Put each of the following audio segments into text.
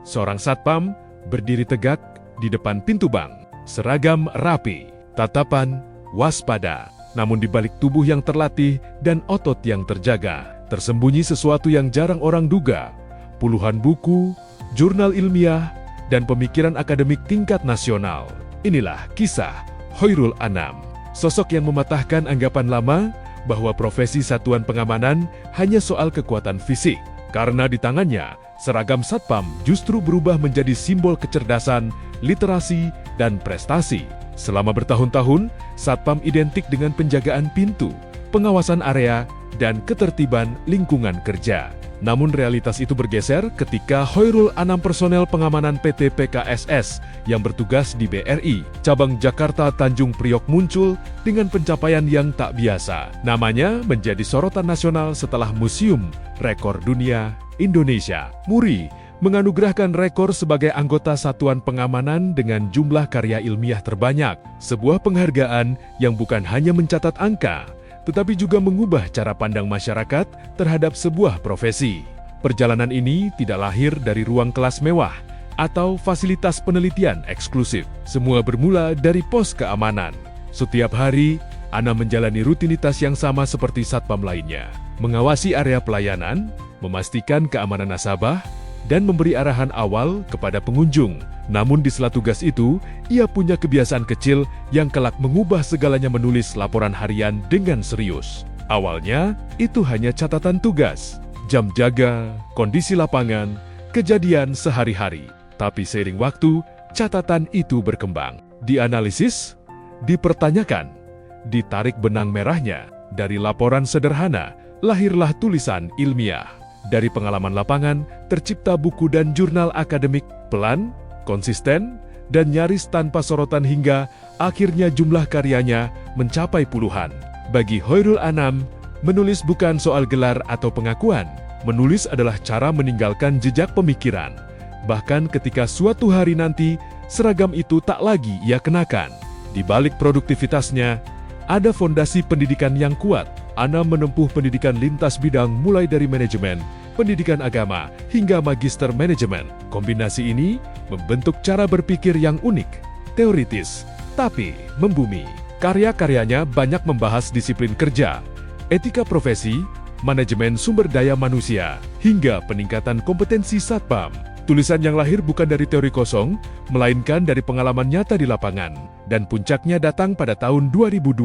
Seorang satpam berdiri tegak di depan pintu bank. Seragam rapi, tatapan waspada. Namun di balik tubuh yang terlatih dan otot yang terjaga, tersembunyi sesuatu yang jarang orang duga. Puluhan buku, jurnal ilmiah, dan pemikiran akademik tingkat nasional. Inilah kisah Khairul Anam, sosok yang mematahkan anggapan lama bahwa profesi satuan pengamanan hanya soal kekuatan fisik. Karena di tangannya, seragam satpam justru berubah menjadi simbol kecerdasan, literasi, dan prestasi. Selama bertahun-tahun, satpam identik dengan penjagaan pintu, pengawasan area, dan ketertiban lingkungan kerja. Namun realitas itu bergeser ketika Khairul Anam personel pengamanan PT PKSS yang bertugas di BRI, cabang Jakarta Tanjung Priok muncul dengan pencapaian yang tak biasa. Namanya menjadi sorotan nasional setelah Museum Rekor Dunia Indonesia, MURI, menganugerahkan rekor sebagai anggota satuan pengamanan dengan jumlah karya ilmiah terbanyak. Sebuah penghargaan yang bukan hanya mencatat angka, tetapi juga mengubah cara pandang masyarakat terhadap sebuah profesi. Perjalanan ini tidak lahir dari ruang kelas mewah atau fasilitas penelitian eksklusif. Semua bermula dari pos keamanan. Setiap hari, Ana menjalani rutinitas yang sama seperti satpam lainnya. Mengawasi area pelayanan, memastikan keamanan nasabah, dan memberi arahan awal kepada pengunjung. Namun di sela tugas itu, ia punya kebiasaan kecil yang kelak mengubah segalanya, menulis laporan harian dengan serius. Awalnya, itu hanya catatan tugas, jam jaga, kondisi lapangan, kejadian sehari-hari. Tapi seiring waktu, catatan itu berkembang. Dianalisis, dipertanyakan, ditarik benang merahnya. Dari laporan sederhana, lahirlah tulisan ilmiah. Dari pengalaman lapangan, tercipta buku dan jurnal akademik, pelan, konsisten, dan nyaris tanpa sorotan hingga akhirnya jumlah karyanya mencapai puluhan. Bagi Khairul Anam, menulis bukan soal gelar atau pengakuan. Menulis adalah cara meninggalkan jejak pemikiran. Bahkan ketika suatu hari nanti, seragam itu tak lagi ia kenakan. Di balik produktivitasnya, ada fondasi pendidikan yang kuat. Anam menempuh pendidikan lintas bidang mulai dari manajemen, pendidikan agama, hingga magister manajemen. Kombinasi ini membentuk cara berpikir yang unik, teoritis, tapi membumi. Karya-karyanya banyak membahas disiplin kerja, etika profesi, manajemen sumber daya manusia, hingga peningkatan kompetensi satpam. Tulisan yang lahir bukan dari teori kosong, melainkan dari pengalaman nyata di lapangan. Dan puncaknya datang pada tahun 2026.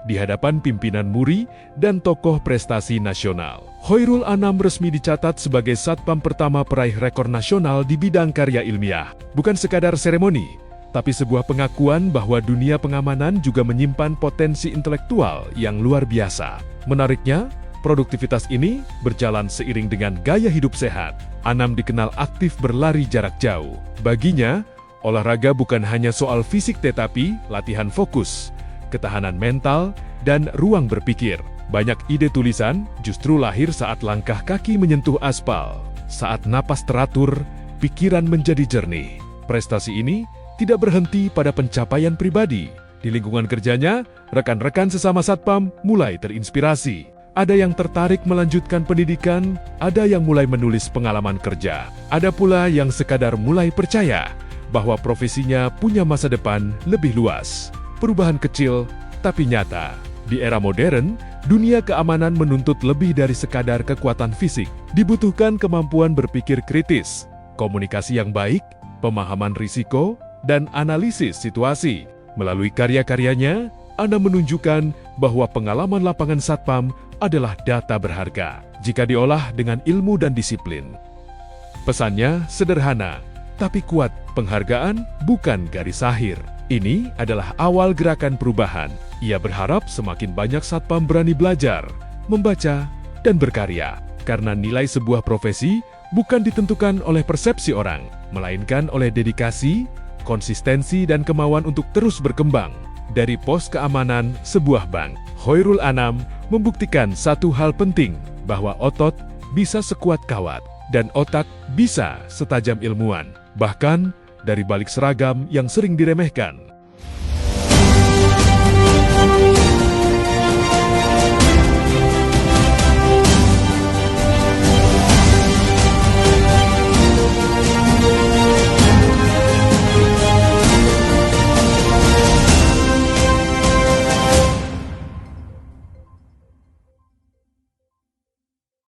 Di hadapan pimpinan MURI dan tokoh prestasi nasional. Khairul Anam resmi dicatat sebagai satpam pertama peraih rekor nasional di bidang karya ilmiah. Bukan sekadar seremoni, tapi sebuah pengakuan bahwa dunia pengamanan juga menyimpan potensi intelektual yang luar biasa. Menariknya, produktivitas ini berjalan seiring dengan gaya hidup sehat. Anam dikenal aktif berlari jarak jauh. Baginya, olahraga bukan hanya soal fisik tetapi latihan fokus, ketahanan mental, dan ruang berpikir. Banyak ide tulisan justru lahir saat langkah kaki menyentuh aspal. Saat napas teratur, pikiran menjadi jernih. Prestasi ini tidak berhenti pada pencapaian pribadi. Di lingkungan kerjanya, rekan-rekan sesama satpam mulai terinspirasi. Ada yang tertarik melanjutkan pendidikan, ada yang mulai menulis pengalaman kerja. Ada pula yang sekadar mulai percaya bahwa profesinya punya masa depan lebih luas. Perubahan kecil, tapi nyata. Di era modern, dunia keamanan menuntut lebih dari sekadar kekuatan fisik. Dibutuhkan kemampuan berpikir kritis, komunikasi yang baik, pemahaman risiko, dan analisis situasi. Melalui karya-karyanya, Ana menunjukkan bahwa pengalaman lapangan satpam adalah data berharga jika diolah dengan ilmu dan disiplin. Pesannya sederhana, tapi kuat. Penghargaan bukan garis akhir. Ini adalah awal gerakan perubahan. Ia berharap semakin banyak satpam berani belajar, membaca, dan berkarya. Karena nilai sebuah profesi bukan ditentukan oleh persepsi orang, melainkan oleh dedikasi, konsistensi, dan kemauan untuk terus berkembang. Dari pos keamanan sebuah bank, Khairul Anam membuktikan satu hal penting, bahwa otot bisa sekuat kawat, dan otak bisa setajam ilmuwan. Bahkan, dari balik seragam yang sering diremehkan,